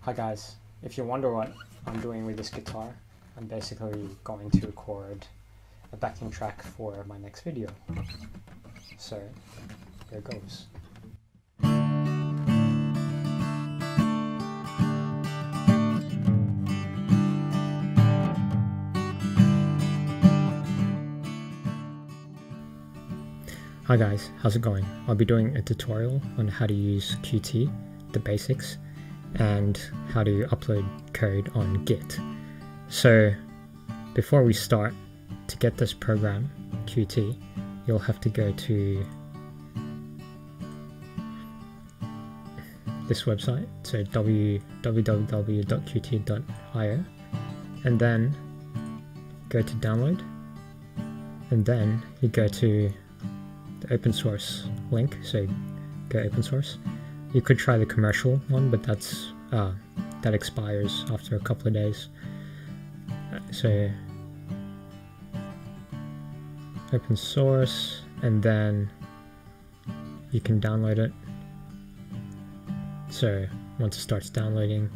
Hi guys, if you wonder what I'm doing with this guitar, I'm basically going to record a backing track for my next video. So, here goes. Hi guys, how's it going? I'll be doing a tutorial on how to use Qt, the basics, and how to upload code on Git. So before we start, to get this program, Qt, you'll have to go to this website, so www.qt.io, and then go to download, and then you go to the open source link, so go open source. You could try the commercial one, but that expires after a couple of days. So open source, and then you can download it. So once it starts downloading,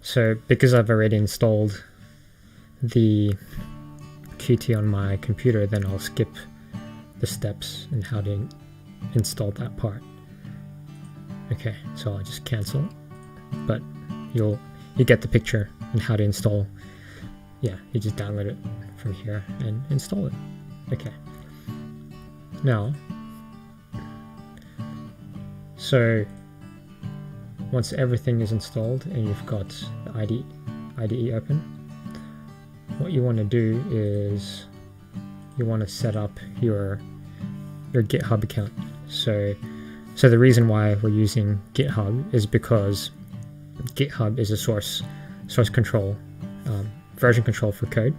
so because I've already installed the Qt on my computer, then I'll skip the steps and how to install that part. Okay, so I'll just cancel, but you get the picture and how to install. Yeah, you just download it from here and install it. Okay, now, so once everything is installed and you've got the IDE open, what you want to do is you want to set up your GitHub account. So the reason why we're using GitHub is because GitHub is a source control, version control for code,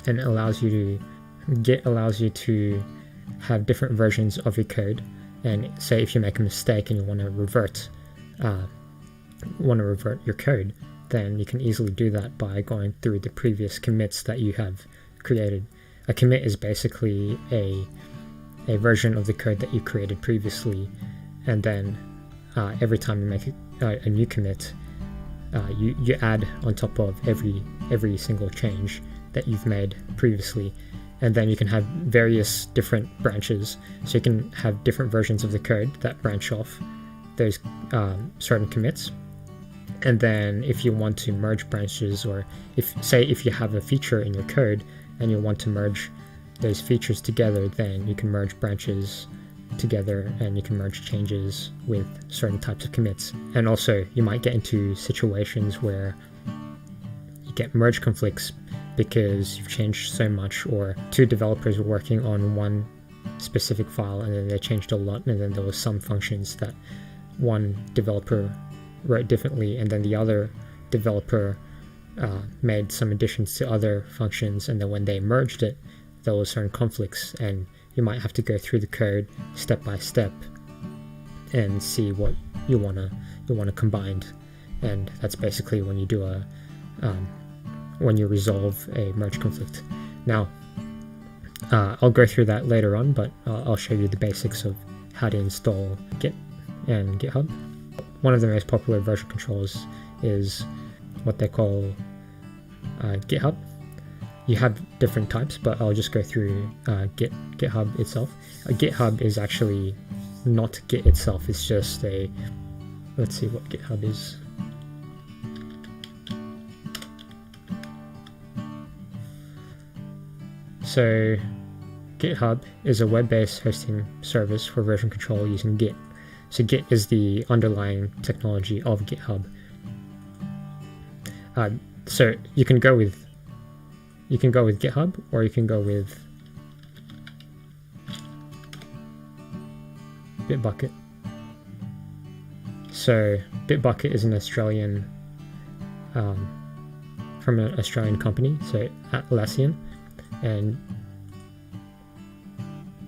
and Git allows you to have different versions of your code. And say if you make a mistake and you want to revert your code, then you can easily do that by going through the previous commits that you have created. A commit is basically a version of the code that you created previously, and then every time you make a new commit, you add on top of every single change that you've made previously, and then you can have various different branches. So you can have different versions of the code that branch off those certain commits. And then if you want to merge branches, or if you have a feature in your code and you want to merge those features together, then you can merge branches together and you can merge changes with certain types of commits. And also you might get into situations where you get merge conflicts because you've changed so much, or two developers were working on one specific file and then they changed a lot, and then there was some functions that one developer wrote differently, and then the other developer made some additions to other functions, and then when they merged it, there was certain conflicts, and you might have to go through the code step by step and see what you wanna combine. And that's basically when you do when you resolve a merge conflict. Now I'll go through that later on, but I'll show you the basics of how to install Git and GitHub. One of the most popular version controls is what they call GitHub. You have different types, but I'll just go through GitHub itself. GitHub is actually not Git itself, it's just let's see what GitHub is. So GitHub is a web-based hosting service for version control using Git. So Git is the underlying technology of GitHub. So you can go with GitHub, or you can go with Bitbucket. So Bitbucket is an Australian, from an Australian company, so Atlassian, and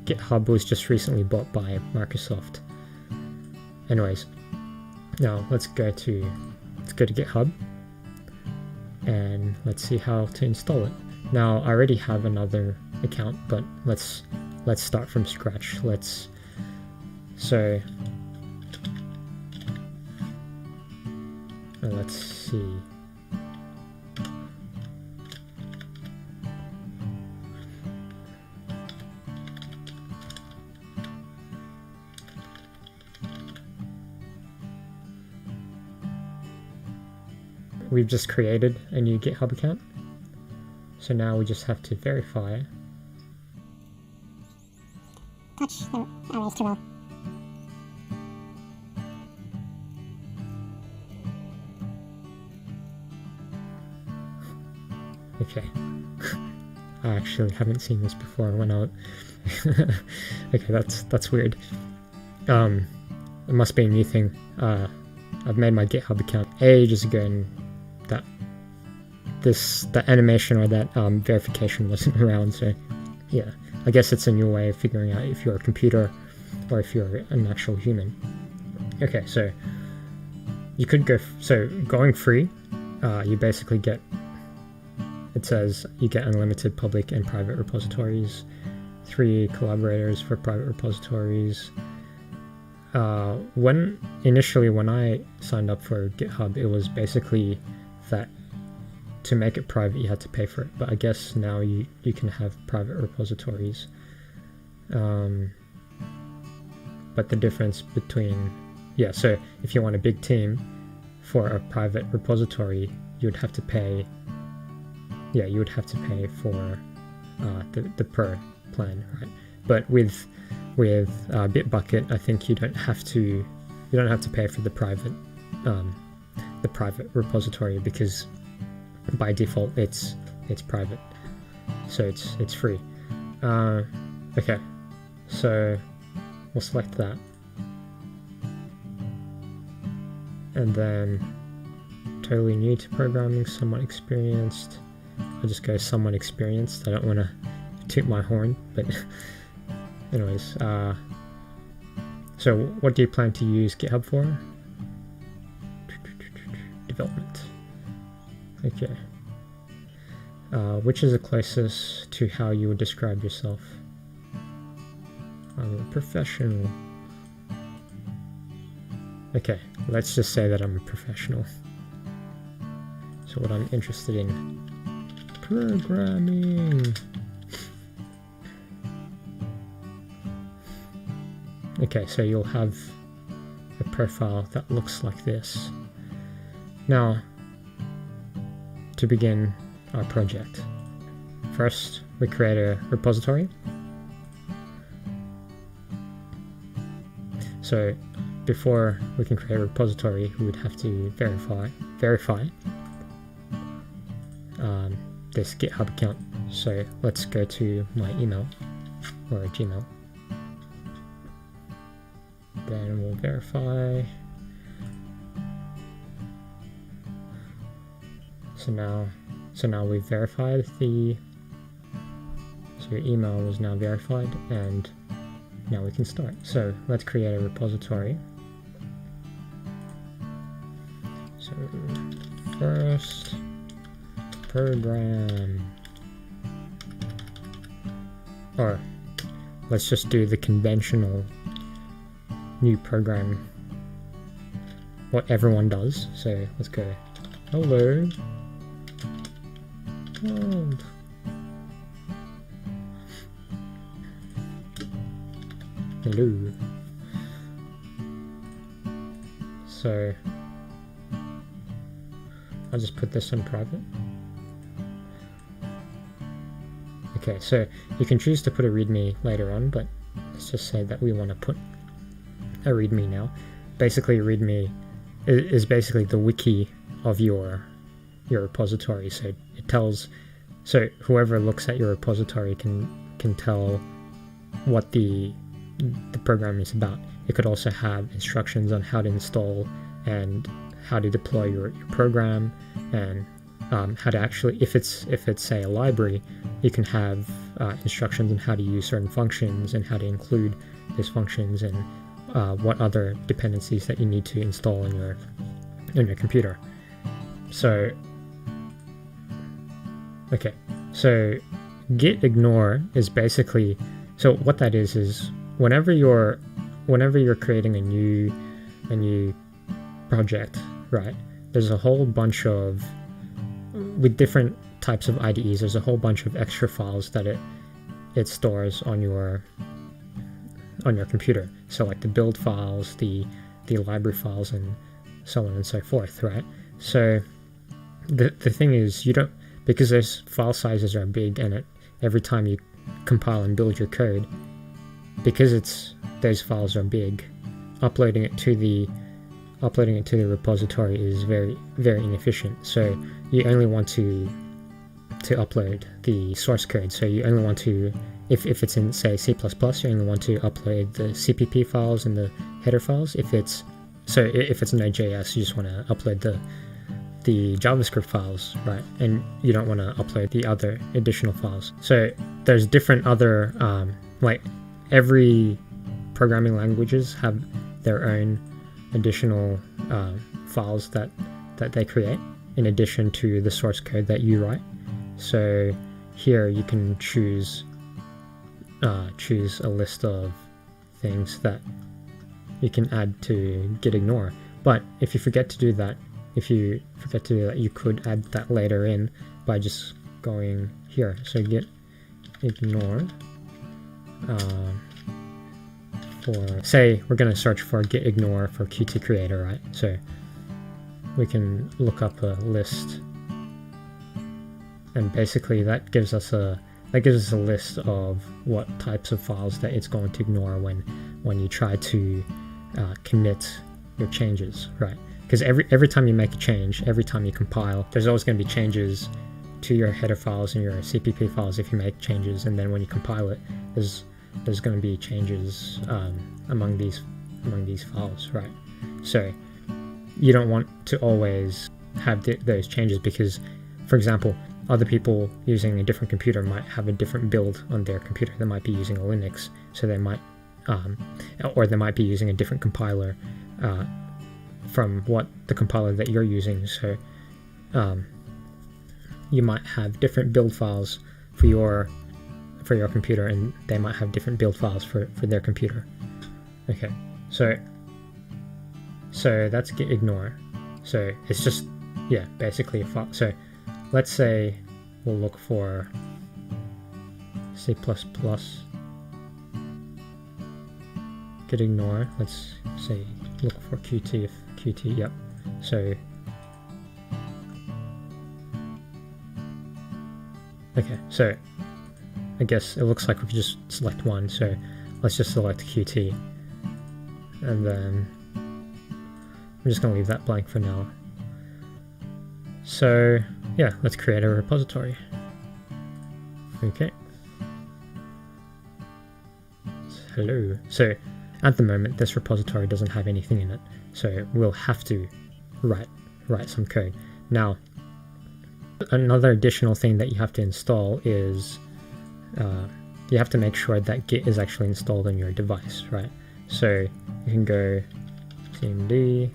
GitHub was just recently bought by Microsoft. Anyways, now let's go to GitHub and let's see how to install it. Now I already have another account, but let's start from scratch. Let's So let's see. We've just created a new GitHub account. So now we just have to verify. Touch the arrows too well. Okay. I actually haven't seen this before when I okay, that's weird. It must be a new thing. I've made my GitHub account ages ago, and that animation or that verification wasn't around, so yeah, I guess it's a new way of figuring out if you're a computer or if you're an actual human. Okay, so you could go, going free, you basically get, it says you get unlimited public and private repositories, 3 collaborators for private repositories. Initially when I signed up for GitHub, it was basically that to make it private you had to pay for it, but I guess now you can have private repositories. But the difference between, so if you want a big team for a private repository, you would have to pay for the per plan, right? But with Bitbucket, I think you don't have to pay for the private repository, because by default it's private, so it's free. Okay, so we'll select that, and then totally new to programming, somewhat experienced. I'll just go somewhat experienced. I don't want to toot my horn, but anyways, so what do you plan to use GitHub for? Development. Okay. Which is the closest to how you would describe yourself? I'm a professional. Okay, let's just say that I'm a professional. So what I'm interested in, programming. Okay, so you'll have a profile that looks like this. Now, to begin our project, first we create a repository. So before we can create a repository, we would have to verify this GitHub account. So let's go to my email or Gmail. Then we'll verify. So now we've verified so your email was now verified, and now we can start. So let's create a repository. So first, program, or let's just do the conventional new program, what everyone does. So let's go hello world. Hello. So I'll just put this on private. Okay, so you can choose to put a readme later on, but let's just say that we want to put a readme now. Basically, readme is basically the wiki of your repository. So it tells, so whoever looks at your repository can tell what the program is about. It could also have instructions on how to install and how to deploy your program, and how to actually, if it's say a library, you can have instructions on how to use certain functions and how to include those functions, and what other dependencies that you need to install in your computer. So okay, so git ignore is basically, so what that is whenever you're whenever you're creating a new project, right, there's a whole bunch of, with different types of IDEs, there's a whole bunch of extra files that it stores on your computer. So like the build files, the library files, and so on and so forth, right? So the thing is, you don't, because those file sizes are big, and every time you compile and build your code, because those files are big, uploading it to the repository is very, very inefficient. So you only want to upload the source code. So you only want to, if it's in, say, C++, you only want to upload the CPP files and the header files. If it's Node.js, you just want to upload the JavaScript files, right? And you don't want to upload the other additional files. So there's different other, like every programming languages have their own additional files that they create in addition to the source code that you write. So here you can choose a list of things that you can add to git ignore. But if you forget to do that, you could add that later in by just going here. So git ignore for, say we're going to search for git ignore for Qt creator, right? So we can look up a list, and basically that gives us a list of what types of files that it's going to ignore when you try to commit your changes, right? Because every time you make a change, every time you compile, there's always going to be changes to your header files and your CPP files if you make changes, and then when you compile it, there's going to be changes among these files, right? So you don't want to always have those changes, because, for example, other people using a different computer might have a different build on their computer. They might be using a Linux, so they might, or they might be using a different compiler from what the compiler that you're using. So you might have different build files for your computer, and they might have different build files for their computer. Okay, so that's git ignore. So it's just, yeah, basically a file. So let's say we'll look for C++, git ignore. Let's say look for Qt, if Qt, yep. So okay, so I guess it looks like we could just select one, so let's just select Qt, and then I'm just going to leave that blank for now. So yeah, let's create a repository. Okay. Hello. So at the moment, this repository doesn't have anything in it, so we'll have to write some code. Now, another additional thing that you have to install is you have to make sure that Git is actually installed on your device, right? So you can go cmd,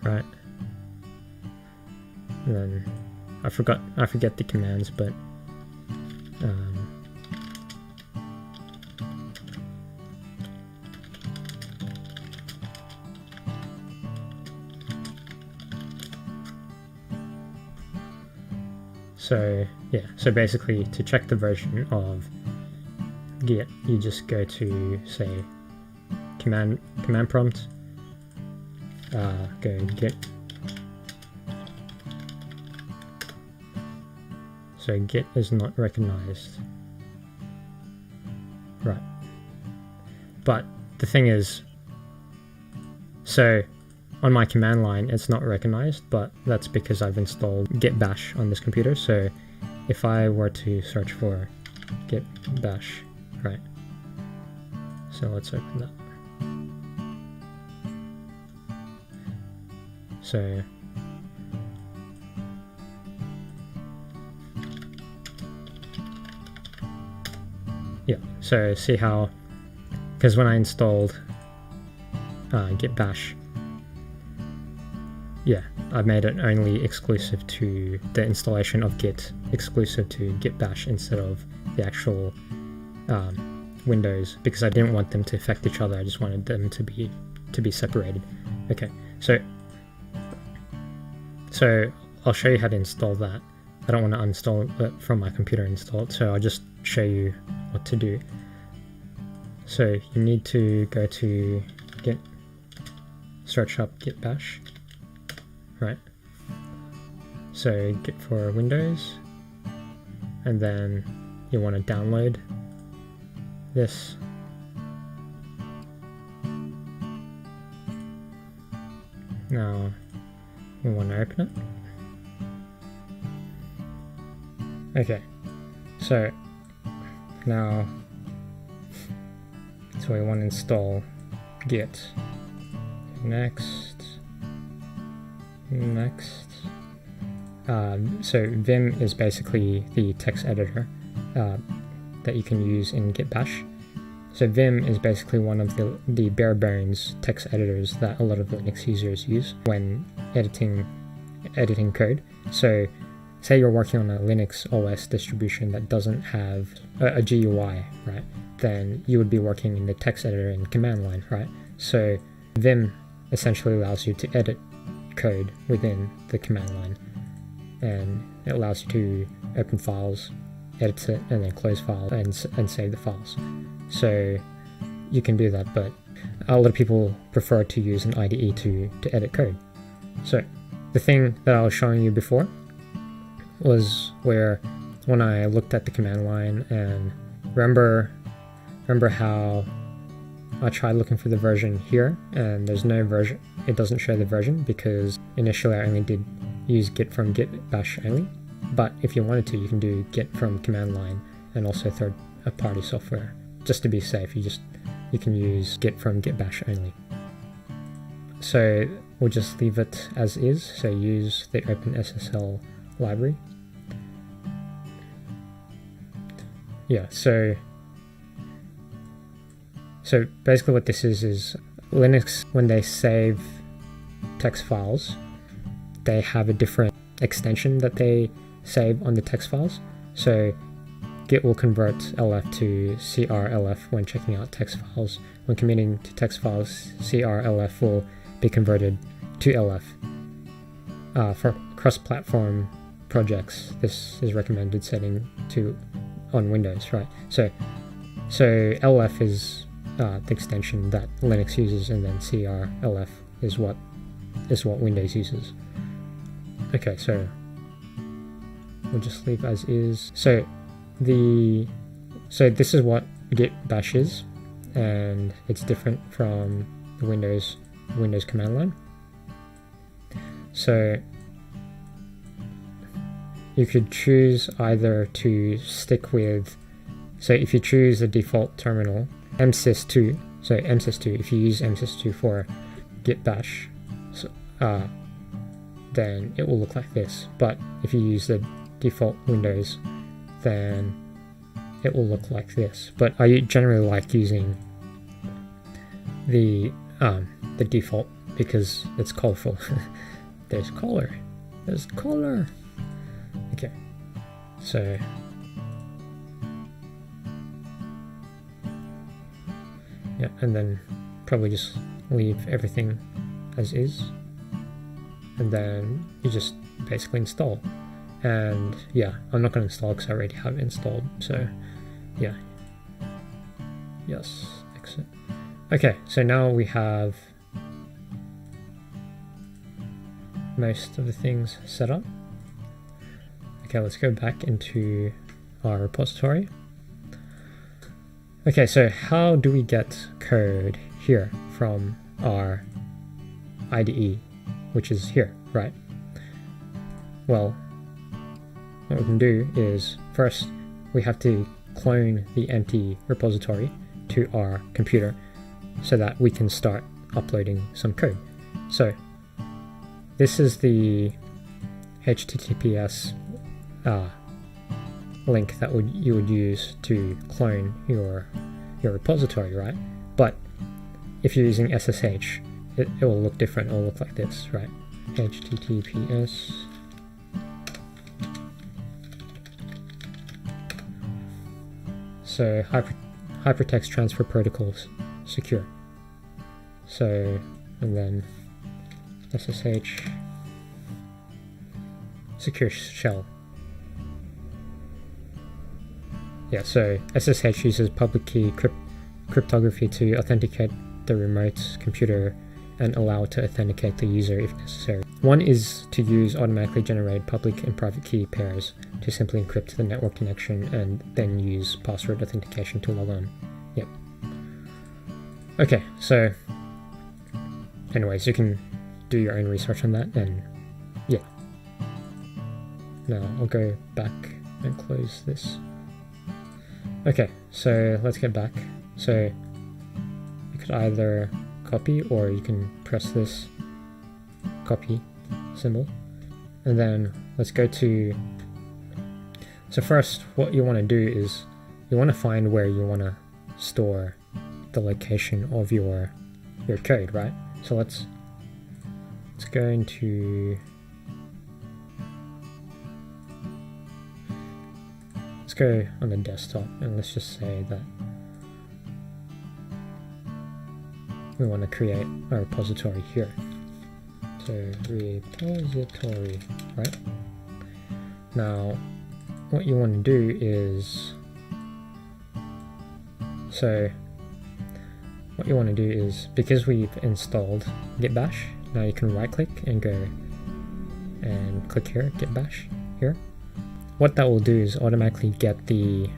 right? And then I forget the commands, but so yeah, so basically to check the version of Git, you just go to, say, command prompt, go git. So Git is not recognized, right? But the thing is, so on my command line it's not recognized, but that's because I've installed Git Bash on this computer. So if I were to search for Git Bash, right? So let's open that. So yeah, so see how, because when I installed Git Bash, yeah, I made it only exclusive to the installation of Git, exclusive to Git Bash instead of the actual Windows because I didn't want them to affect each other. I just wanted them to be separated. Okay, so I'll show you how to install that. I don't want to uninstall it from my computer and install it, so I'll just show you what to do. So you need to go to Git, search up Git Bash, right? So Git for Windows, and then you want to download this. Now we want to open it. Okay, so now we want to install Git. Next. So Vim is basically the text editor that you can use in Git Bash. So Vim is basically one of the bare bones text editors that a lot of Linux users use when editing code. So say you're working on a Linux OS distribution that doesn't have a GUI, right? Then you would be working in the text editor in command line, right? So Vim essentially allows you to edit code within the command line, and it allows you to open files, edit it, and then close files and save the files. So you can do that, but a lot of people prefer to use an IDE to edit code. So the thing that I was showing you before was where when I looked at the command line, and remember how I tried looking for the version here and there's no version, it doesn't show the version because initially I only did use Git from Git Bash only. But if you wanted to, you can do Git from command line and also third-party software. Just to be safe, you can use Git from Git Bash only. So we'll just leave it as is. So use the OpenSSL library. Yeah, so basically what this is Linux, when they save text files, they have a different extension that they save on the text files. So Git will convert LF to CRLF when checking out text files. When committing to text files, CRLF will be converted to LF. For cross-platform projects, this is recommended setting to on Windows, right? So LF is the extension that Linux uses, and then CRLF is what Windows uses. Okay, so we'll just leave as is. So this is what Git Bash is, and it's different from the Windows command line. So you could choose either to stick with, so if you choose the default terminal MSys2, so MSys2, if you use MSys2 for Git Bash, then it will look like this. But if you use the default Windows, then it will look like this. But I generally like using the default because it's colorful. There's color. Okay, so yeah, and then probably just leave everything as is, and then you just basically install. And yeah, I'm not going to install because I already have it installed. So yeah, yes, exit. Okay, so now we have most of the things set up. Okay, let's go back into our repository. Okay, so how do we get code here from our IDE, which is here, right? Well, what we can do is first we have to clone the empty repository to our computer so that we can start uploading some code. So this is the HTTPS link that you would use to clone your repository, right? But if you're using SSH, it will look different. It will look like this, right? HTTPS so hypertext transfer protocols secure. So, and then SSH secure shell. Yeah, so SSH uses public key cryptography to authenticate the remote computer and allow it to authenticate the user if necessary. One is to use automatically generated public and private key pairs to simply encrypt the network connection and then use password authentication to log on. Yep. Okay, so anyways, you can do your own research on that, and yeah. Now I'll go back and close this. Okay, so let's get back. So you could either copy, or you can press this copy symbol, and then let's go to, so first what you want to do is you want to find where you want to store the location of your code, right? So let's go into, let's go on the desktop, and let's just say that we want to create a repository here. So repository, right? Now what you want to do is, because we've installed Git Bash, now you can right click and go and click here, Git Bash here. What that will do is automatically get the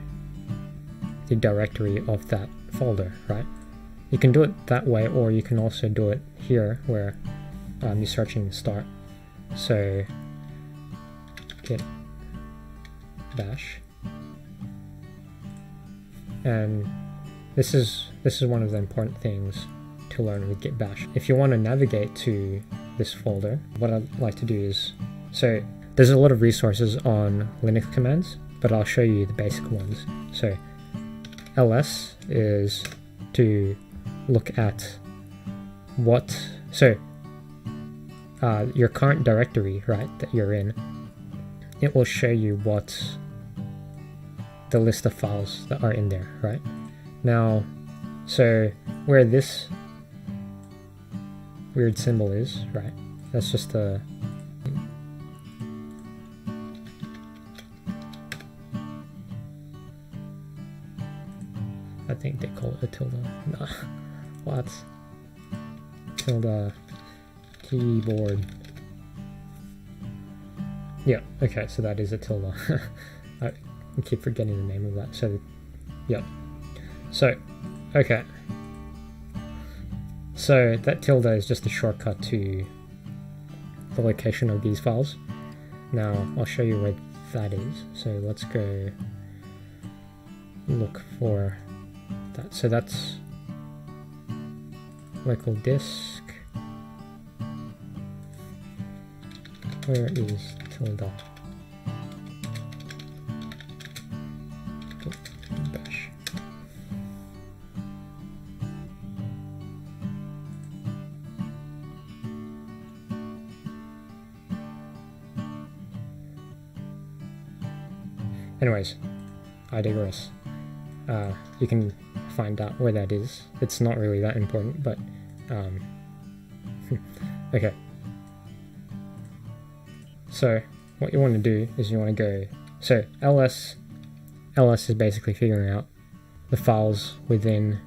directory of that folder, right? You can do it that way, or you can also do it here where you're searching start. So Git Bash, and this is one of the important things to learn with Git Bash. If you want to navigate to this folder, what I'd like to do is, so there's a lot of resources on Linux commands, but I'll show you the basic ones. So ls is to look at what, so your current directory, right, that you're in, it will show you what the list of files that are in there, right? Now, so where this weird symbol is, right, that's just a, I think they call it a tilde. Nah, what? Tilde keyboard. Yeah, okay, so that is a tilde. I keep forgetting the name of that. So, yeah. So, okay. So that tilde is just a shortcut to the location of these files. Now I'll show you where that is. So let's go look for that. So that's local disk. Where is tilde? Bash. Anyways, I digress. You can find out where that is. It's not really that important, but okay. So what you want to do is you want to go, so ls is basically figuring out the files within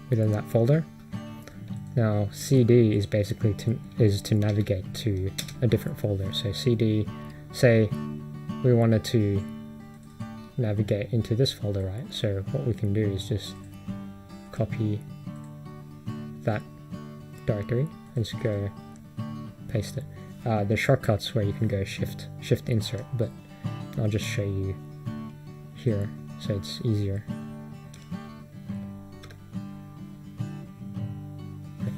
that folder. Now cd is basically to navigate to a different folder. So cd, say we wanted to navigate into this folder, right? So what we can do is just copy that directory and just go paste it. There's shortcuts where you can go shift insert, but I'll just show you here so it's easier.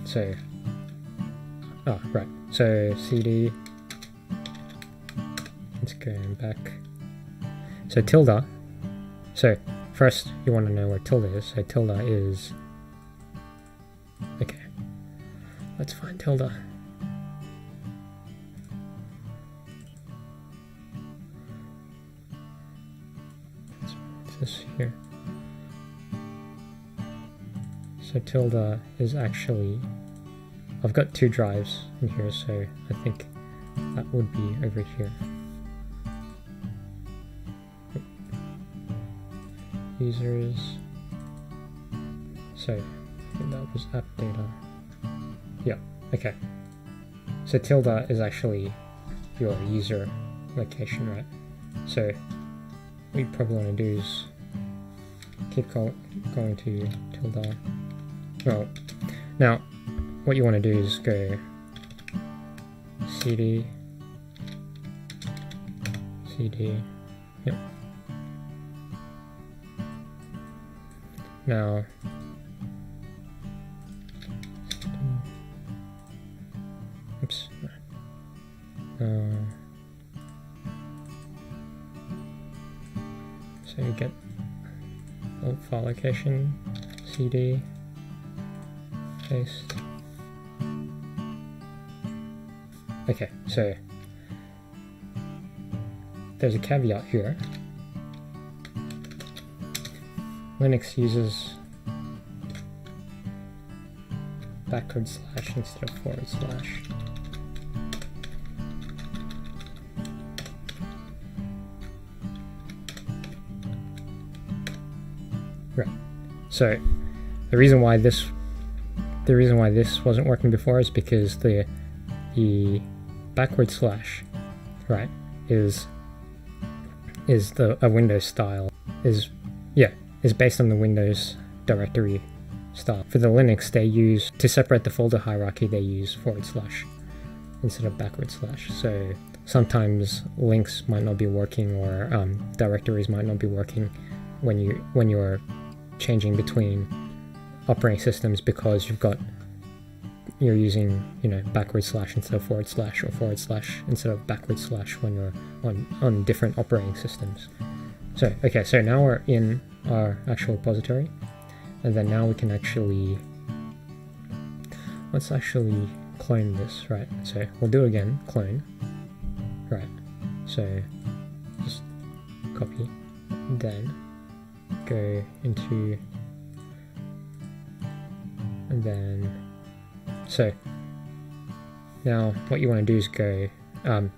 So right, so cd, let's go back. So tilde, so first you want to know where tilde is. So tilde is, okay, let's find tilde. It's this here. So tilde is actually, I've got 2 drives in here, so I think that would be over here. Users, so I think that was app data. Yeah, okay. So tilde is actually your user location, right? So what you probably want to do is keep going to tilde. Well, now what you want to do is go cd, yep. Now oops. So you get old file location, cd, paste. Okay, so there's a caveat here. Linux uses / instead of /. Right. So the reason why this wasn't working before is because the / right is a Windows style, is based on the Windows directory style. For the Linux, they use, to separate the folder hierarchy, they use / instead of /. So sometimes links might not be working, or directories might not be working when you're changing between operating systems, because you're using, / instead of / or / instead of / when you're on different operating systems. So okay, so now we're in our actual repository, and then now we can actually, let's actually clone this, right? So we'll do it again, clone, right? So just copy, then go into, and then, so now what you want to do is go,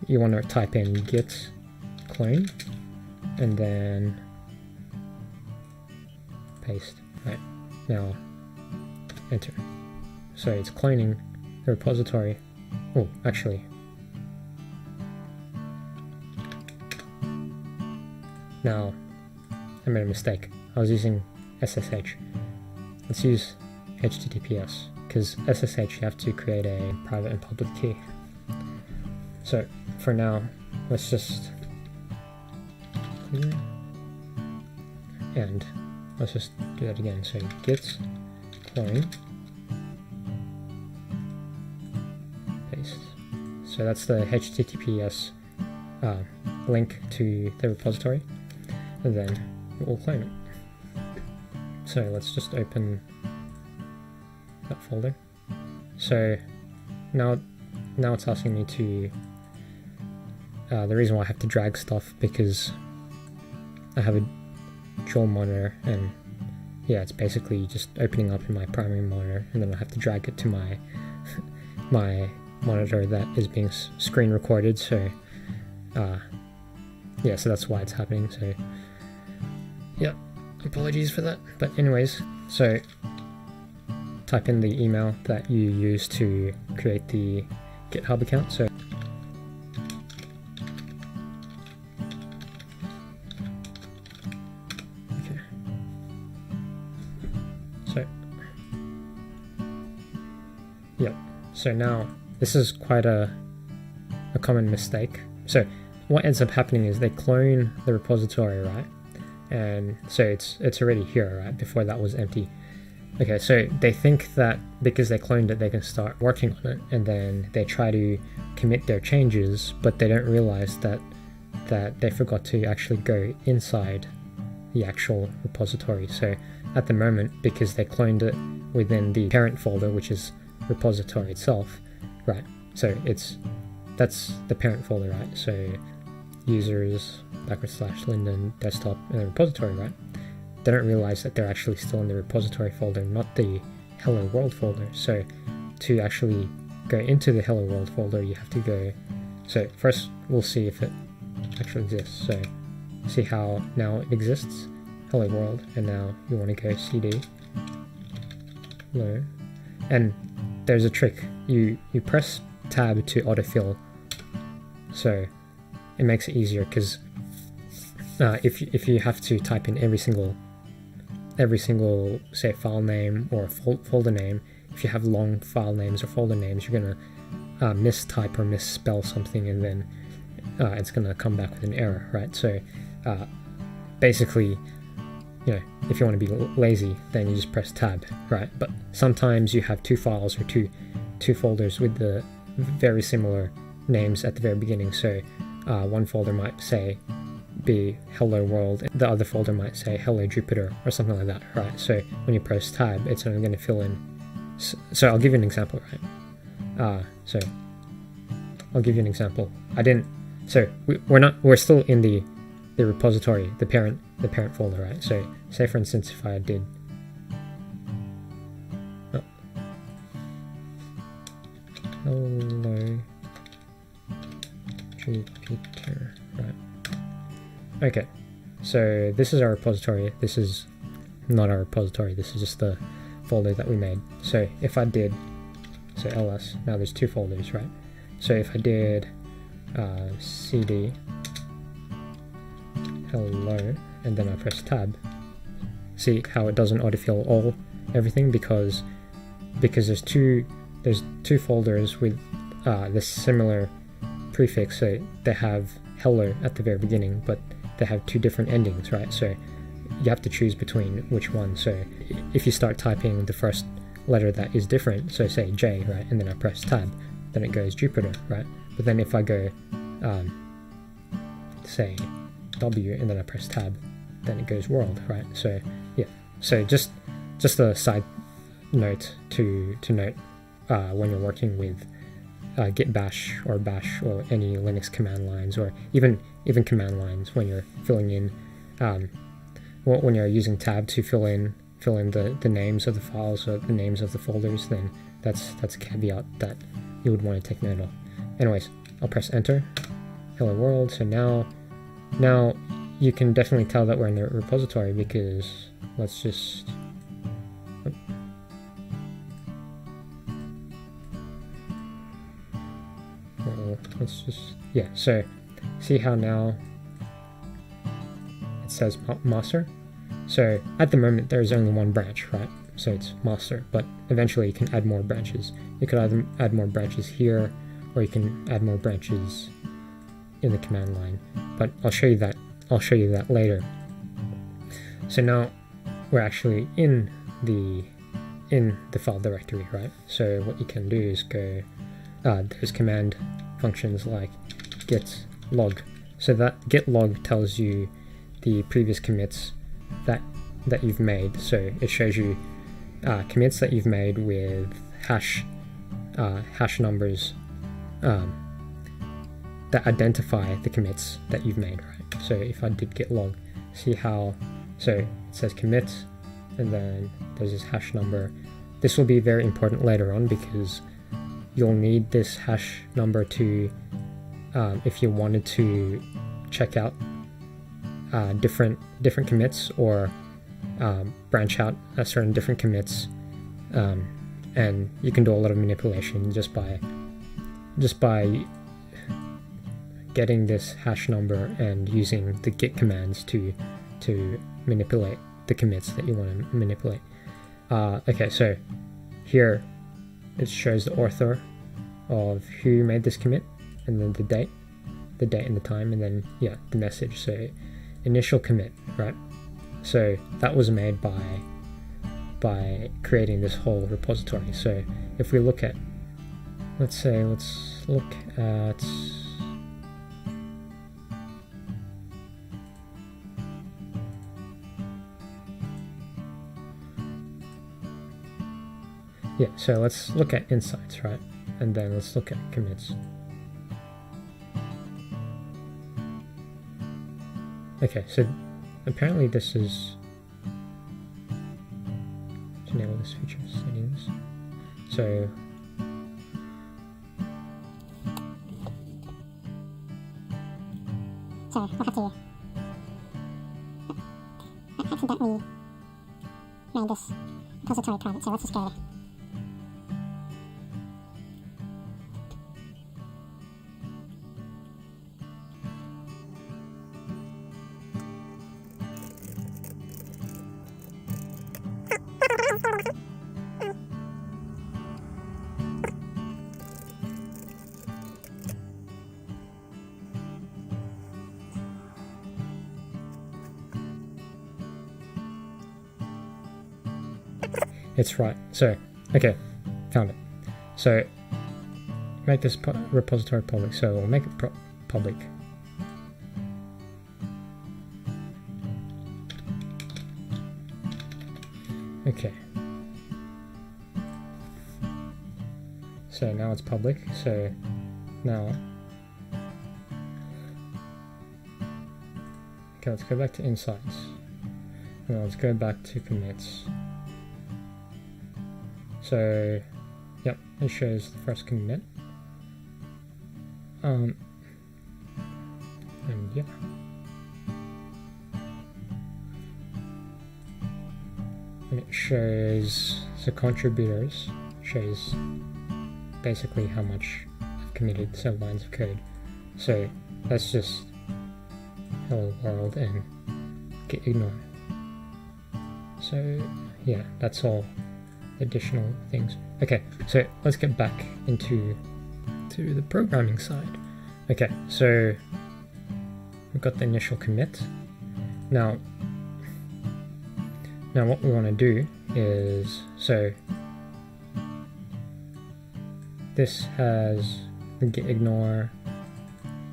you want to type in git clone, and then paste, right? Now enter. So it's cloning the repository. Oh, actually, now I made a mistake. I was using SSH. Let's use HTTPS, because SSH you have to create a private and public key. So for now, let's just clear, and let's just do that again. So git clone, paste. So that's the HTTPS link to the repository, and then we'll clone it. So let's just open that folder. So now it's asking me to, the reason why I have to drag stuff, because I have a dual monitor, and yeah, it's basically just opening up in my primary monitor, and then I have to drag it to my my monitor that is being screen recorded. So yeah, so that's why it's happening. So yeah, apologies for that. But anyways, so type in the email that you use to create the GitHub account. So okay, so yeah, so now this is quite a common mistake. So what ends up happening is they clone the repository, right? And so it's already here, right? Before that was empty. Okay, so they think that because they cloned it, they can start working on it, and then they try to commit their changes, but they don't realize that they forgot to actually go inside the actual repository. So at the moment, because they cloned it within the parent folder, which is repository itself, right? So that's the parent folder, right? So users / Linden desktop and the repository, right? They don't realize that they're actually still in the repository folder, not the hello world folder. So to actually go into the hello world folder, you have to go, so first we'll see if it actually exists. So see how now it exists, hello world, and now you want to go cd hello, and there's a trick. You press tab to autofill, so it makes it easier, because if you have to type in every single say file name or folder name, if you have long file names or folder names, you're gonna mistype or misspell something, and then it's gonna come back with an error, right? So basically, if you want to be lazy, then you just press tab, right? But sometimes you have two files or two folders with the very similar names at the very beginning. So one folder might be hello world, and the other folder might say hello Jupiter or something like that, right? So when you press tab, it's only going to fill in. So I'll give you an example, right? So I'll give you an example. We're still in the repository, the parent folder, right? So say for instance, if I did hello Jupiter, right? Okay, so this is our repository. This is not our repository, this is just the folder that we made. So if I did, so ls, now there's two folders, right? So if I did cd hello, and then I press tab, see how it doesn't autofill everything, because there's two folders with this similar prefix. So they have hello at the very beginning, but they have two different endings, right? So you have to choose between which one. So if you start typing the first letter that is different, so say J, right, and then I press tab, then it goes Jupiter, right? But then if I go say W and then I press tab, then it goes world, right? So yeah, so just a side note to note when you're working with Git Bash or Bash or any Linux command lines, or even command lines, when you're filling in when you're using tab to fill in the names of the files or the names of the folders, then that's a caveat that you would want to take note of. Anyways, I'll press enter, hello world. So now you can definitely tell that we're in the repository, because let's just yeah, so see how now it says master. So at the moment there's only one branch, right? So it's master, but eventually you can add more branches. You could either add more branches here, or you can add more branches in the command line, but I'll show you that later. So now we're actually in the file directory, right? So what you can do is go, there's command functions like git log. So that git log tells you the previous commits that you've made. So it shows you commits that you've made with hash numbers that identify the commits that you've made, right? So if I did git log, see how, so it says commits, and then there's this hash number. This will be very important later on, because you'll need this hash number to if you wanted to check out different commits, or branch out certain different commits, and you can do a lot of manipulation just by getting this hash number and using the git commands to manipulate the commits that you want to manipulate. Okay, so here it shows the author of who made this commit, and then the date and the time, and then yeah, the message. So initial commit, right? So that was made by creating this whole repository. So if we look at, let's look at, yeah, so let's look at insights, right? And then let's look at commits. Okay, so apparently this is, to enable this feature settings. So we'll have to accidentally made this repository private, so let's just go. it's right. So, okay, found it. So, make this repository public. So we'll make it public. Okay. So now it's public. So now, okay, let's go back to insights. Now let's go back to commits. So, yep, it shows the first commit. And yeah. And it shows the contributors, shows basically how much I've committed, so lines of code. So that's just hello world and git ignore. So yeah, that's all additional things. Okay, so let's get back into the programming side. Okay, so we've got the initial commit. Now what we want to do is, so this has the git ignore,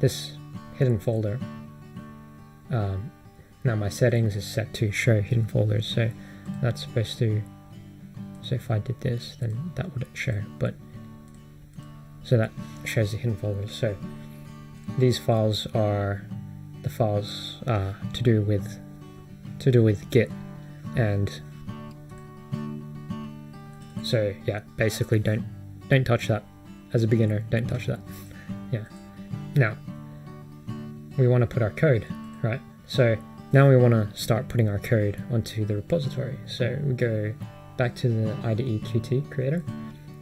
this hidden folder. Now my settings is set to show hidden folders, so that's supposed to, so if I did this, then that would show, but so that shows the hidden folders. So these files are the files to do with Git, and so yeah, basically don't touch that as a beginner. Don't touch that. Yeah. Now we want to put our code, right? So now we want to start putting our code onto the repository. So we go back to the IDE Qt creator,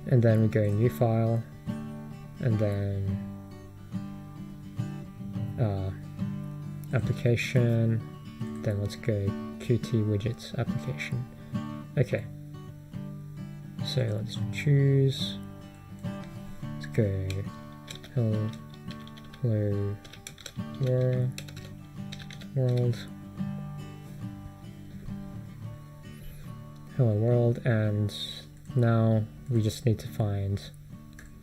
and then we go new file, and then application, then let's go Qt widgets application. Okay, so let's choose, let's go hello world, hello world, and now we just need to find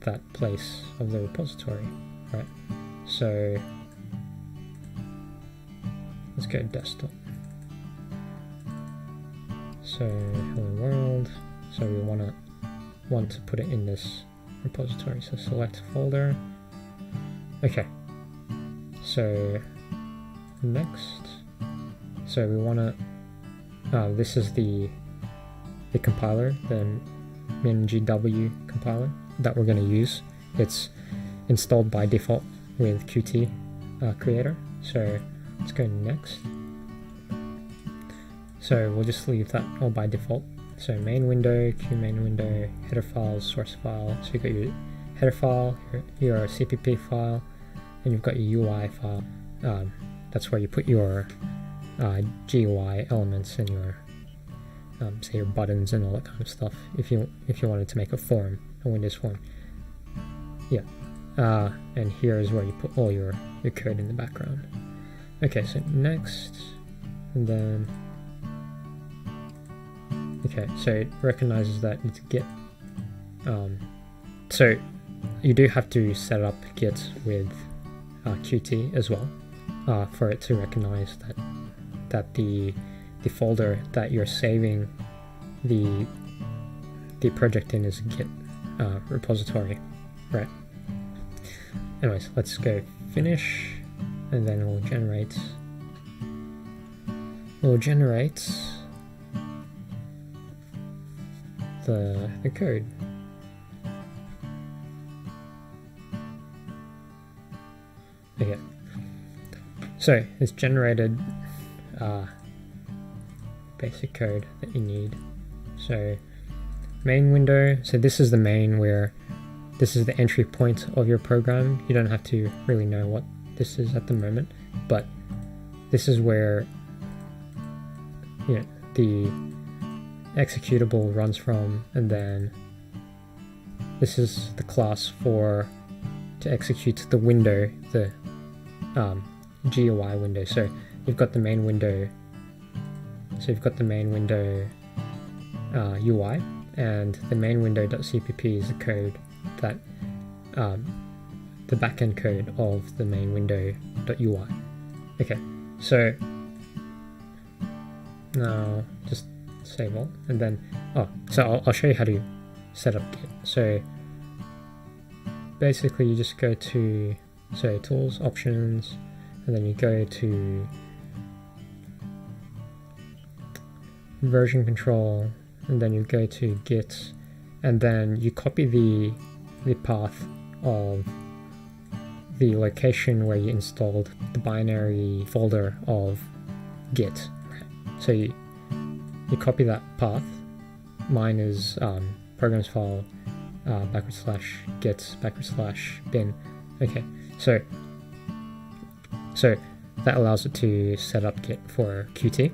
that place of the repository, right? So let's go desktop. So hello world, so we want to put it in this repository, so select folder. Okay, so next, so we want to this is the compiler, the MinGW compiler that we're going to use. It's installed by default with Qt creator. So let's go next. So we'll just leave that all by default. So main window, QMain window, header files, source file. So you've got your header file, your CPP file, and you've got your UI file. That's where you put your GUI elements and your say your buttons and all that kind of stuff. If you wanted to make a form, a Windows form, yeah. And here is where you put all your code in the background. Okay, so next, and then okay, so it recognizes that it's Git. So you do have to set up Git with Qt as well for it to recognize that the folder that you're saving the project in is a Git repository, right? Anyways, let's go finish, and then we'll generate the code. Okay, so it's generated basic code that you need. So main window, so this is the main where this is the entry point of your program. You don't have to really know what this is at the moment, but this is where the executable runs from, and then this is the class to execute the window, the GUI window. So you've got the main window. So you've got the main window UI, and the main window.cpp is the code that the backend code of the main window.ui. Okay, so now just save all, and then so I'll show you how to set up Git. So basically you just go to tools, options, and then you go to version control, and then you go to Git, and then you copy the path of the location where you installed the binary folder of Git. So you copy that path. Mine is programs file /git/bin. Okay, so that allows it to set up Git for Qt.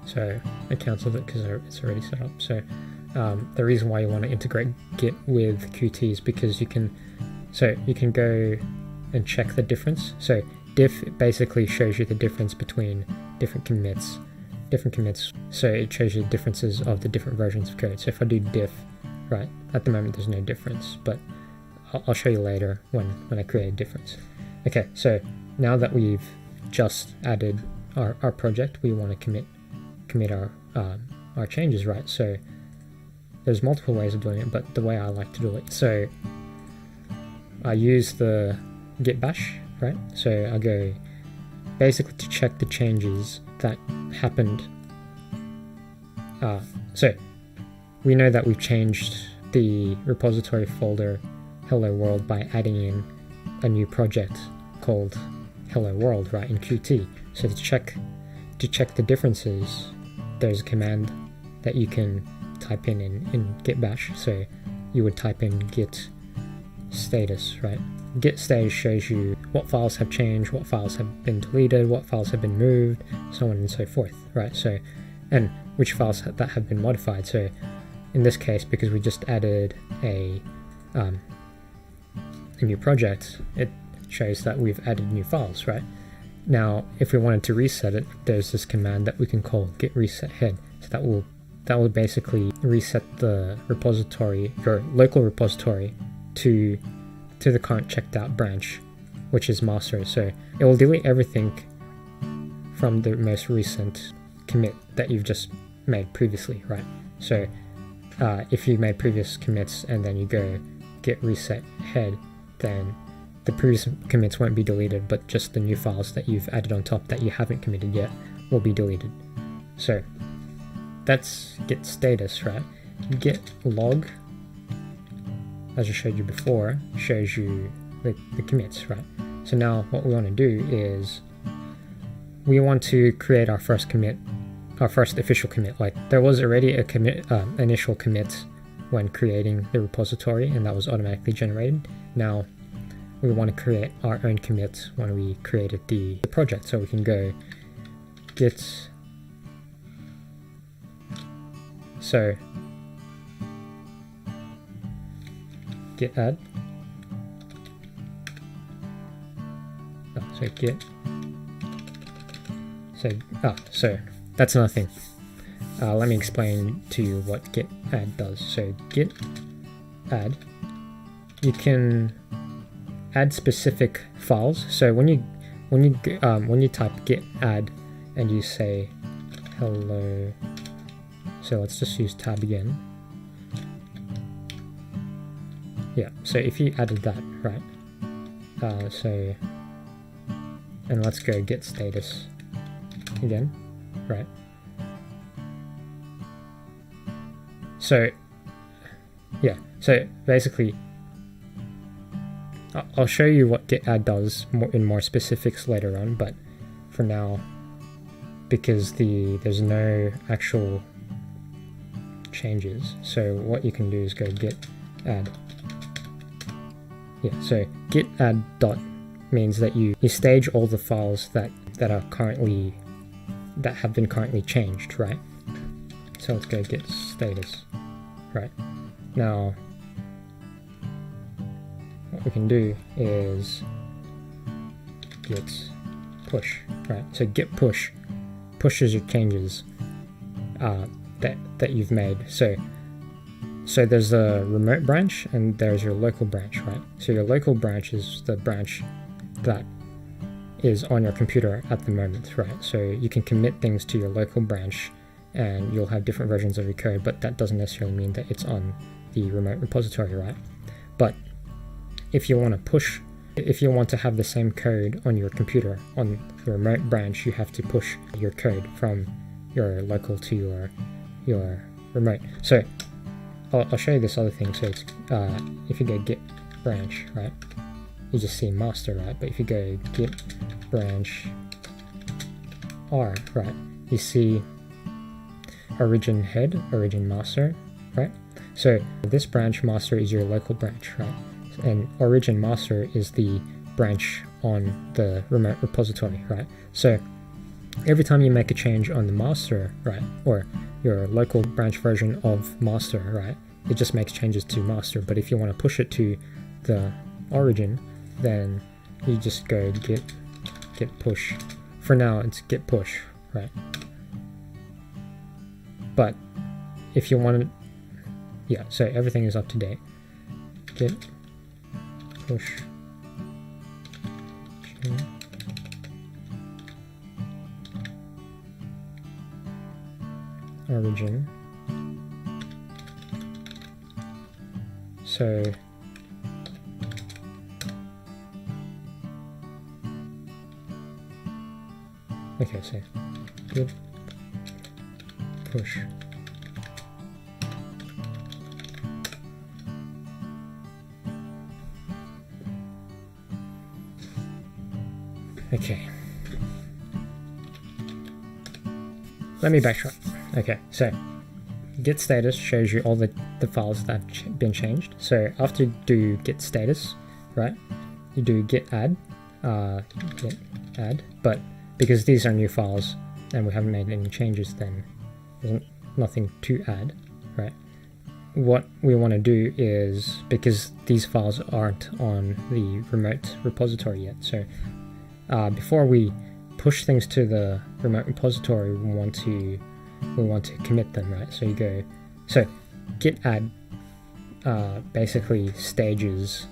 So I cancelled it because it's already set up. So the reason why you want to integrate Git with Qt is because you can go and check the difference. So diff basically shows you the difference between different commits. So it shows you the differences of the different versions of code. So if I do diff, right, at the moment there's no difference, but I'll show you later when I create a difference. Okay, so now that we've just added our project, we want to commit our changes, right? So there's multiple ways of doing it, but the way I like to do it, so I use the Git Bash, right? So I go basically to check the changes that happened. So we know that we've changed the repository folder Hello World by adding in a new project called Hello World, right, in Qt. So to check the differences, there's a command that you can type in Git Bash. So you would type in git status, right? Git status shows you what files have changed, what files have been deleted, what files have been moved, so on and so forth, right? So, and which files that have been modified. So in this case, because we just added a new project, it shows that we've added new files, right? Now, if we wanted to reset it, there's this command that we can call git reset head. So that will basically reset the repository, your local repository, to the current checked out branch, which is master. So it will delete everything from the most recent commit that you've just made previously, right? So if you made previous commits and then you go git reset head, then the previous commits won't be deleted, but just the new files that you've added on top that you haven't committed yet will be deleted. So that's git status, right? Git log, as I showed you before, shows you the commits, right? So now what we want to do is we want to create our first commit, our first official commit. Like there was already a commit, initial commit when creating the repository, and that was automatically generated. Now we want to create our own commit when we created the project. So we can go git, so git add, so git, so that's another thing. Let me explain to you what git add does. So git add, you can add specific files. So when you type git add and you say hello, so let's just use tab again. Yeah, so if you added that, right? So, and let's go git status again, right? So yeah, so basically I'll show you what git add does in more specifics later on, but for now, because there's no actual changes, so what you can do is go git add. Yeah, so git add dot means that you stage all the files that have been currently changed, right? So let's go git status, right? Now what we can do is git push, right? So git push pushes your changes that you've made. So there's a remote branch and there's your local branch, right? So your local branch is the branch that is on your computer at the moment, right? So you can commit things to your local branch and you'll have different versions of your code, but that doesn't necessarily mean that it's on the remote repository, right? But if you want to have the same code on your computer on the remote branch, you have to push your code from your local to your remote. So I'll show you this other thing. So it's if you go git branch, right, you just see master, right? But if you go git branch r, right, you see origin head, origin master, right? So this branch master is your local branch, right? And origin master is the branch on the remote repository, right? So every time you make a change on the master, right, or your local branch version of master, right, it just makes changes to master. But if you want to push it to the origin, then you just go git push. For now it's git push, right? But if you want to, yeah, so everything is up to date. Git push origin. So okay, so git push okay. Let me backtrack. Okay, so git status shows you all the files that have been changed. So after you do git status, right, you do git add, but because these are new files and we haven't made any changes, then there's nothing to add, right? What we want to do is, because these files aren't on the remote repository yet, so before we push things to the remote repository, we want to commit them, right? So git add basically stages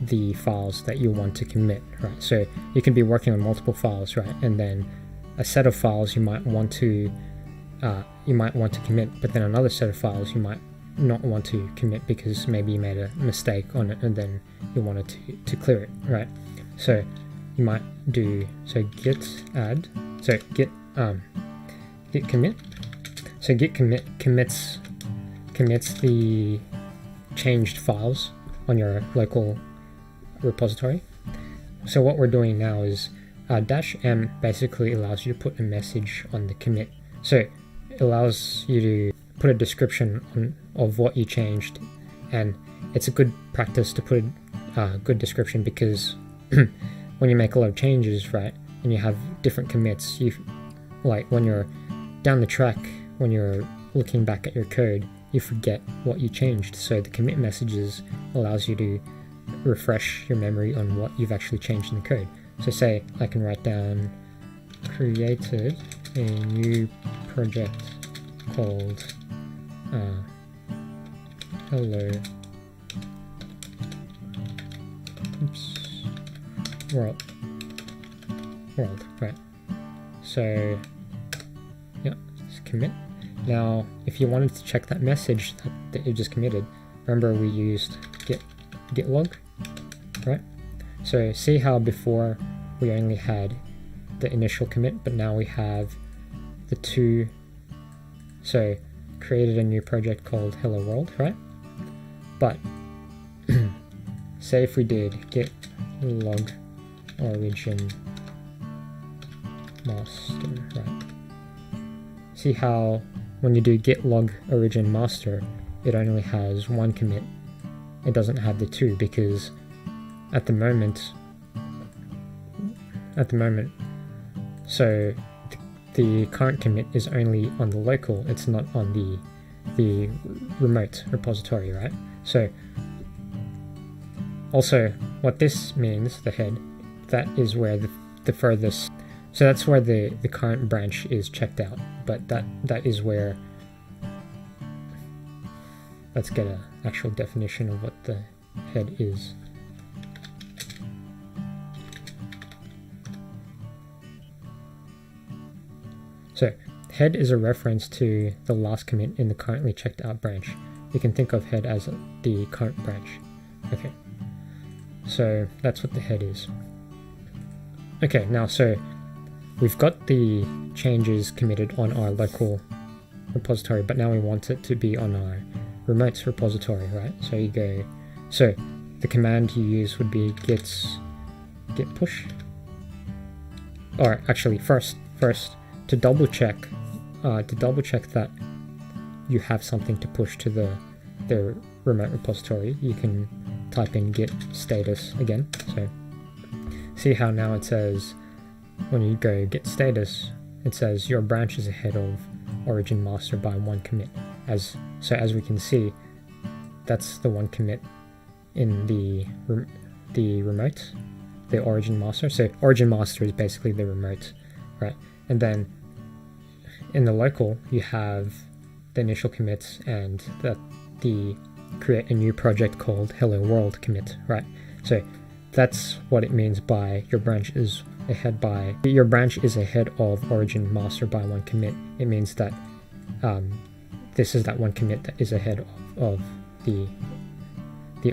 the files that you want to commit, right? So you can be working on multiple files, right? And then a set of files you might want to commit, but then another set of files you might not want to commit because maybe you made a mistake on it and then you wanted to clear it, right? So you might do git add, so git commit. So git commits the changed files on your local repository. So what we're doing now is -m basically allows you to put a message on the commit. So it allows you to put a description of what you changed, and it's a good practice to put a good description, because when you make a lot of changes, right, and you have different commits, like when you're down the track, when you're looking back at your code, you forget what you changed. So the commit messages allows you to refresh your memory on what you've actually changed in the code. So say I can write down created a new project called hello world, right? So yeah, just commit. Now if you wanted to check that message that you just committed, remember we used git log, right? So see how before we only had the initial commit, but now we have the two. So created a new project called Hello World, right? But say if we did git log origin master, right? See how when you do git log origin master, it only has one commit. It doesn't have the two because at the moment, so the current commit is only on the local, it's not on the remote repository, right? So also what this means, the head, that is where the furthest, so that's where the current branch is checked out, but that is where, let's get an actual definition of what the head is. So head is a reference to the last commit in the currently checked out branch. You can think of head as the current branch. Okay, so that's what the head is. Okay, now so we've got the changes committed on our local repository, but now we want it to be on our remote repository, right? So you go, so the command you use would be git push, or actually first to double check that you have something to push to the remote repository, you can type in git status again. So see how now it says, when you go git status, it says your branch is ahead of origin master by one commit. As we can see, that's the one commit in the remote, the origin master. So origin master is basically the remote, right? And then in the local, you have the initial commits and the create a new project called Hello World commit, right? So that's what it means by your branch is ahead of origin master by one commit. It means that this is that one commit that is ahead of the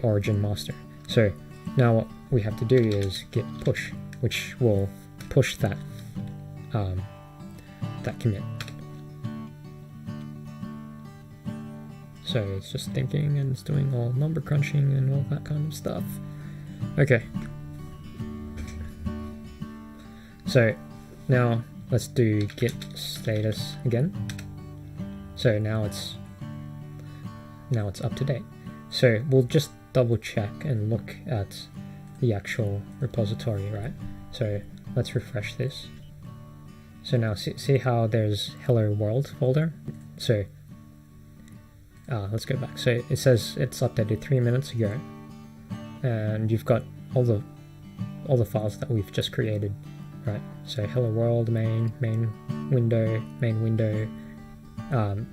origin master. So now what we have to do is git push, which will push that that commit. So it's just thinking and it's doing all number crunching and all that kind of stuff. Okay. So now let's do git status again. So now it's up to date. So we'll just double check and look at the actual repository, right? So let's refresh this. So now see how there's Hello World folder. So let's go back. So it says it's updated 3 minutes ago, and you've got all the files that we've just created, right? So Hello World main window,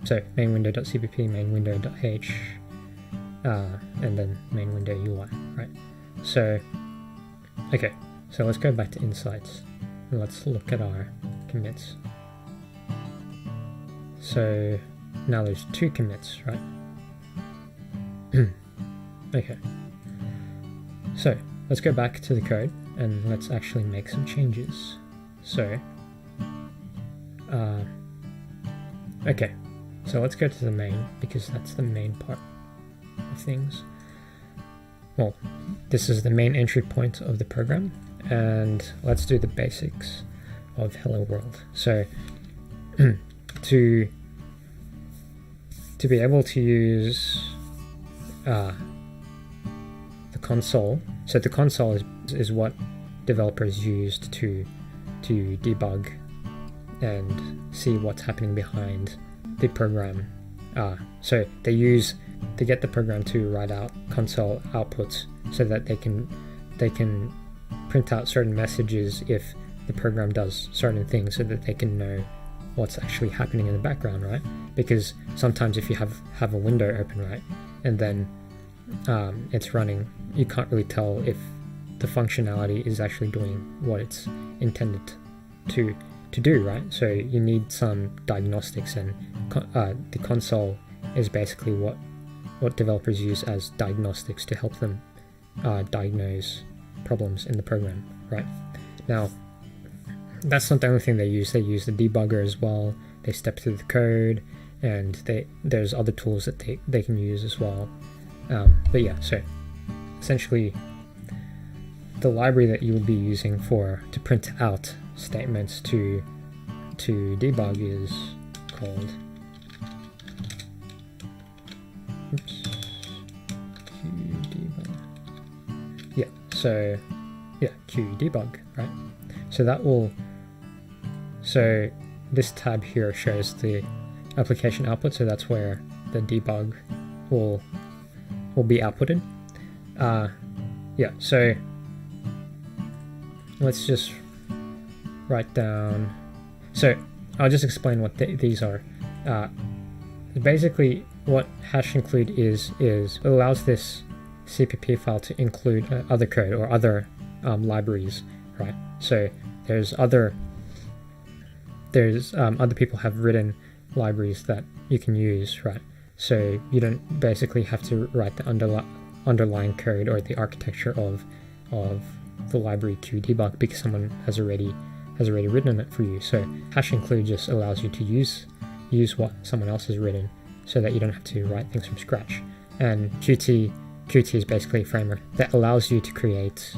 so main window.cpp, main window.h, and then main window UI, right? So okay, so let's go back to insights and let's look at our commits. So now there's two commits, right? Okay, so let's go back to the code and let's actually make some changes. So okay, so let's go to the main, because that's the main part of things. Well, this is the main entry point of the program, and let's do the basics of Hello World. So to be able to use the console, so the console is what developers used to debug and see what's happening behind the program. So they get the program to write out console outputs so that they can print out certain messages if the program does certain things, so that they can know what's actually happening in the background, right? Because sometimes if you have a window open, right, and then it's running, you can't really tell if the functionality is actually doing what it's intended to do, right? So you need some diagnostics, and the console is basically what developers use as diagnostics to help them diagnose problems in the program, right? Now, that's not the only thing they use. They use the debugger as well. They step through the code, and there's other tools that they can use as well. But yeah, so essentially the library that you will be using to print out statements to debug is called qdebug. Yeah, so yeah, qdebug, right? So this tab here shows the application output, so that's where the debug will be outputted. Yeah, so let's just write down. So I'll just explain what these are. Basically, what hash include is it allows this CPP file to include other code or other libraries, right? So there's other people have written libraries that you can use, right? So you don't basically have to write the underlying code or the architecture of the library qdebug because someone has already written it for you. So hash include just allows you to use what someone else has written so that you don't have to write things from scratch. And Qt is basically a framework that allows you to create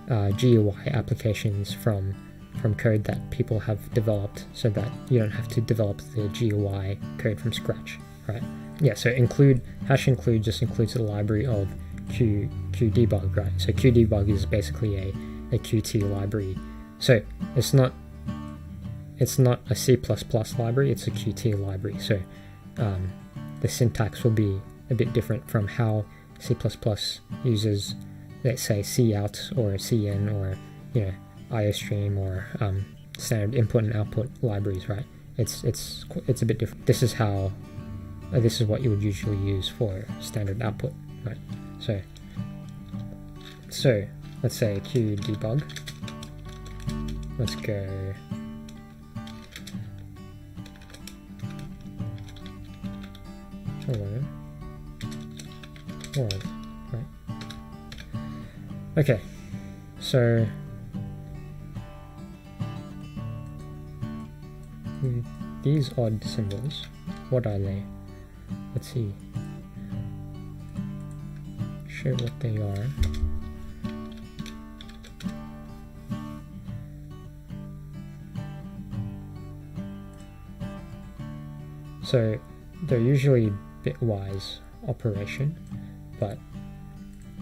GUI applications from code that people have developed so that you don't have to develop the GUI code from scratch, right? Yeah, so hash include just includes the library of qdebug, right? So qdebug is basically a Qt library. So it's not a C++ library, it's a Qt library. So the syntax will be a bit different from how C++ uses, let's say, cout or cin or iostream or standard input and output libraries, right? It's a bit different. This is what you would usually use for standard output, right? So let's say qdebug. Let's go hello world, right? Okay, so these odd symbols, what are they? Let's see. Show what they are. So they're usually bitwise operation, but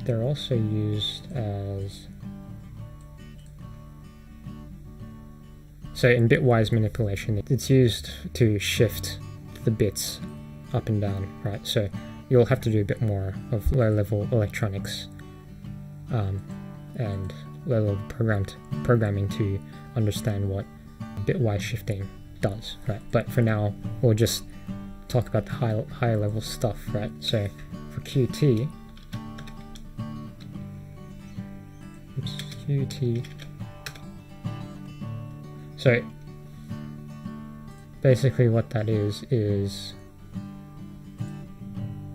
they're also used as... So in bitwise manipulation, it's used to shift the bits up and down, right? So you'll have to do a bit more of low-level electronics and low-level programming to understand what bitwise shifting does, right? But for now, we'll just talk about the higher level stuff, right? So for Qt, so basically what that is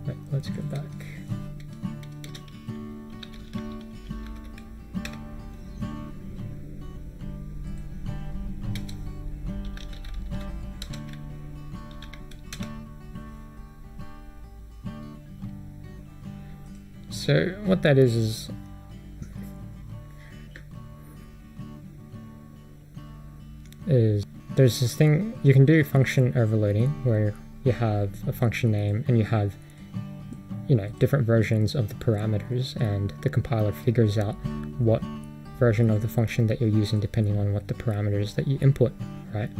right, let's go back. So what that is there's this thing you can do, function overloading, where you have a function name and you have different versions of the parameters, and the compiler figures out what version of the function that you're using depending on what the parameters that you input, right?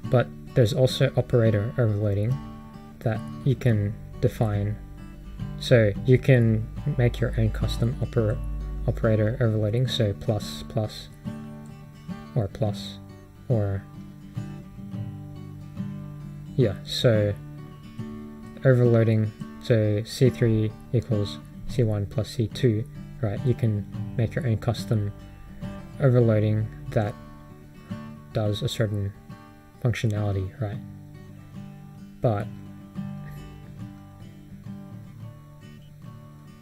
But there's also operator overloading that you can define. So you can make your own custom operator overloading, so plus or yeah, so overloading, so C3 equals C1 plus C2, right? You can make your own custom overloading that does a certain functionality, right? But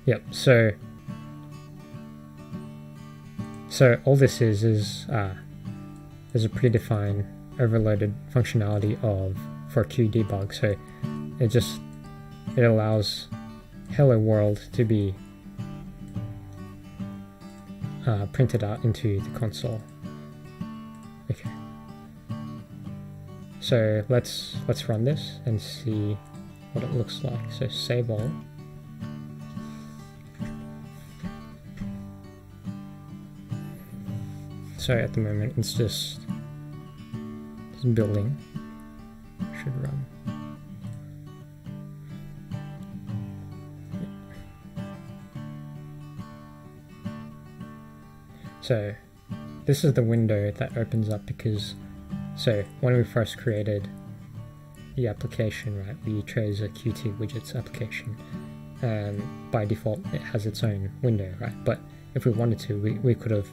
yep, so all this is there's a predefined overloaded functionality for QDebug. So it allows hello world to be printed out into the console. Okay. So let's run this and see what it looks like. So save all. So at the moment it's just building. Should run. So this is the window that opens up because, so when we first created the application, right, we chose a Qt widgets application, and by default it has its own window, right? But if we wanted to, we could have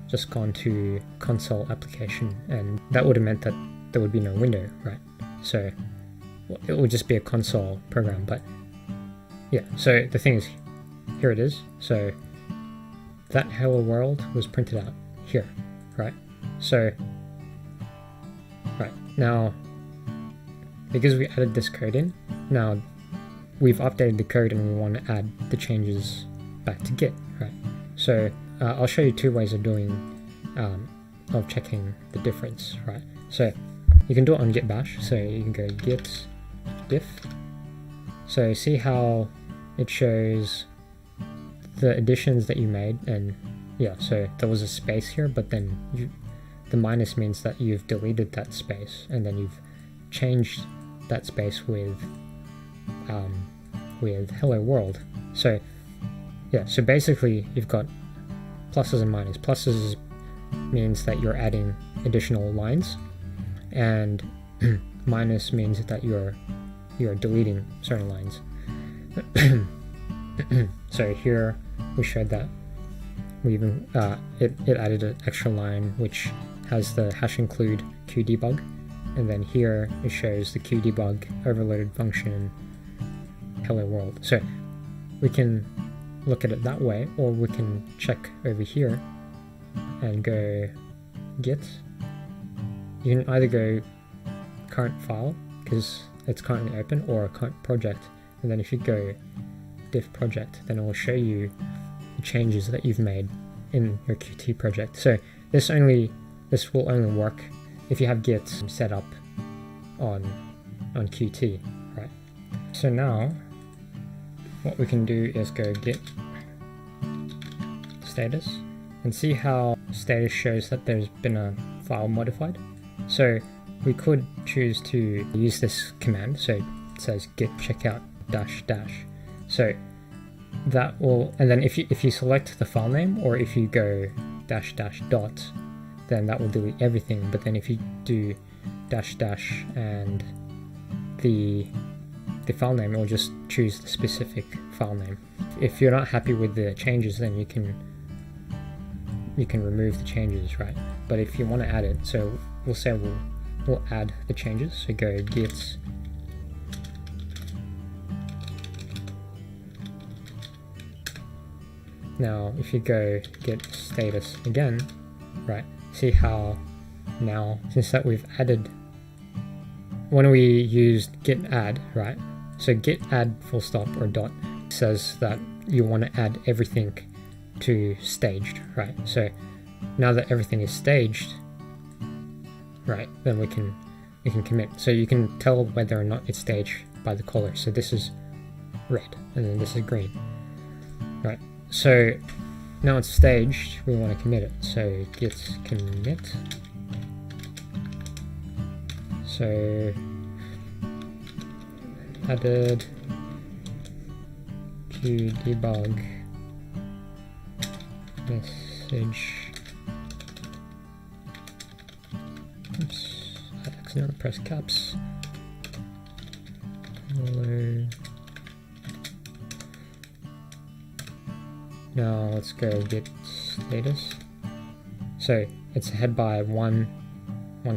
just gone to console application, and that would have meant that there would be no window, right? So it would just be a console program. But yeah, so the thing is, here it is. So that hello world was printed out here, right? So right now, because we added this code in, now we've updated the code and we want to add the changes back to Git, right? So I'll show you two ways of doing of checking the difference, right? So you can do it on Git Bash. So you can go git diff. So see how it shows the additions that you made, and yeah, so there was a space here, but then the minus means that you've deleted that space, and then you've changed that space with hello world. So yeah, so basically you've got pluses and minuses. Pluses means that you're adding additional lines, and minus means that you're deleting certain lines. So here we showed that we even it added an extra line which has the hash include QDebug, and then here it shows the QDebug overloaded function hello world. So we can look at it that way, or we can check over here and go git. You can either go current file because it's currently open, or current project, and then if you go diff project, then it will show you the changes that you've made in your Qt project. So this will only work if you have Git set up on Qt, right? So now what we can do is go git status and see how status shows that there's been a file modified. So we could choose to use this command. So it says git checkout -- so that will, and then if you select the file name, or if you go -- dot, then that will delete everything. But then if you do -- and the file name, it will just choose the specific file name. If you're not happy with the changes, then you can remove the changes, right? But if you want to add it, so we'll say we'll add the changes. So go git now if you go git status again, right, see how now, since that we've added, when we used git add, right, so git add full stop or dot says that you want to add everything to staged, right? So now that everything is staged, right, then we can commit. So you can tell whether or not it's staged by the color. So this is red and then this is green, right? So now it's staged, we want to commit it. So git commit. So added QDebug message. Oops, I accidentally pressed caps. Hello. Now let's go git status. So it's ahead by one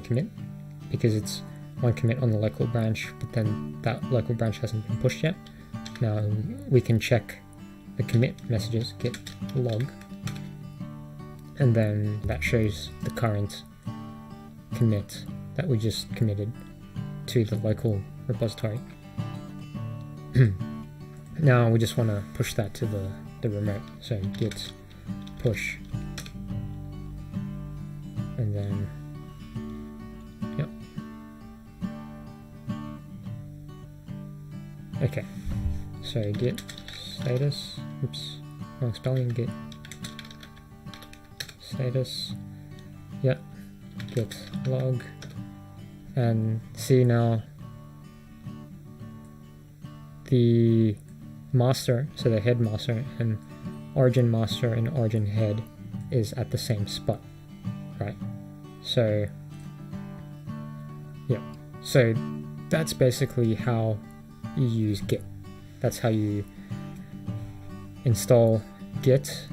commit because it's one commit on the local branch, but then that local branch hasn't been pushed yet. Now we can check the commit messages, git log, and then that shows the current commit that we just committed to the local repository. Now we just want to push that to the remote, so git push, and then yep. Okay, so git status, oops, wrong spelling, git status, yep, git log, and see now the master, so the head master and origin master and origin head is at the same spot, right? So yeah, so that's basically how you use Git. That's how you install Git,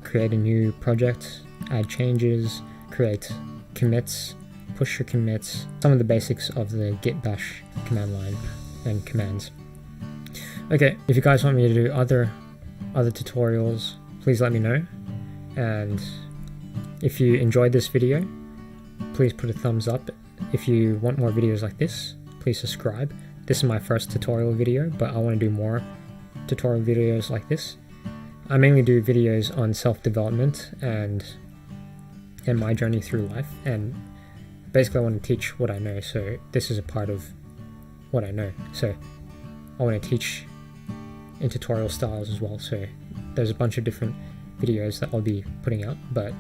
create a new project, add changes, create commits, push your commits, some of the basics of the Git Bash command line and commands. Okay, if you guys want me to do other tutorials, please let me know. And if you enjoyed this video, please put a thumbs up. If you want more videos like this, please subscribe. This is my first tutorial video, but I want to do more tutorial videos like this. I mainly do videos on self-development and my journey through life, and basically I want to teach what I know, so this is a part of what I know. So I want to teach in tutorial styles as well, so there's a bunch of different videos that I'll be putting out. But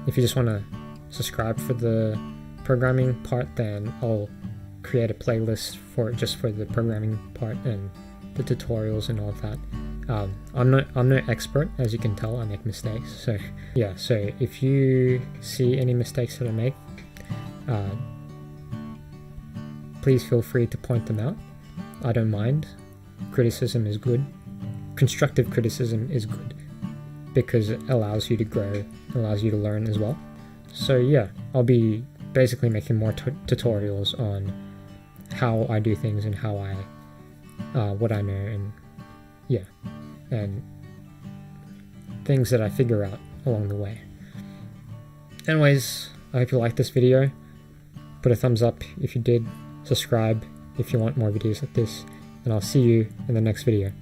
if you just want to subscribe for the programming part, then I'll create a playlist for the programming part and the tutorials and all of that. I'm no expert, as you can tell. I make mistakes, so yeah, so if you see any mistakes that I make, please feel free to point them out. I don't mind. Criticism is good. Constructive criticism is good because it allows you to grow, allows you to learn as well. So yeah, I'll be basically making more tutorials on how I do things and how what I know, and yeah, and things that I figure out along the way. Anyways, I hope you liked this video. Put a thumbs up if you did, subscribe if you want more videos like this, and I'll see you in the next video.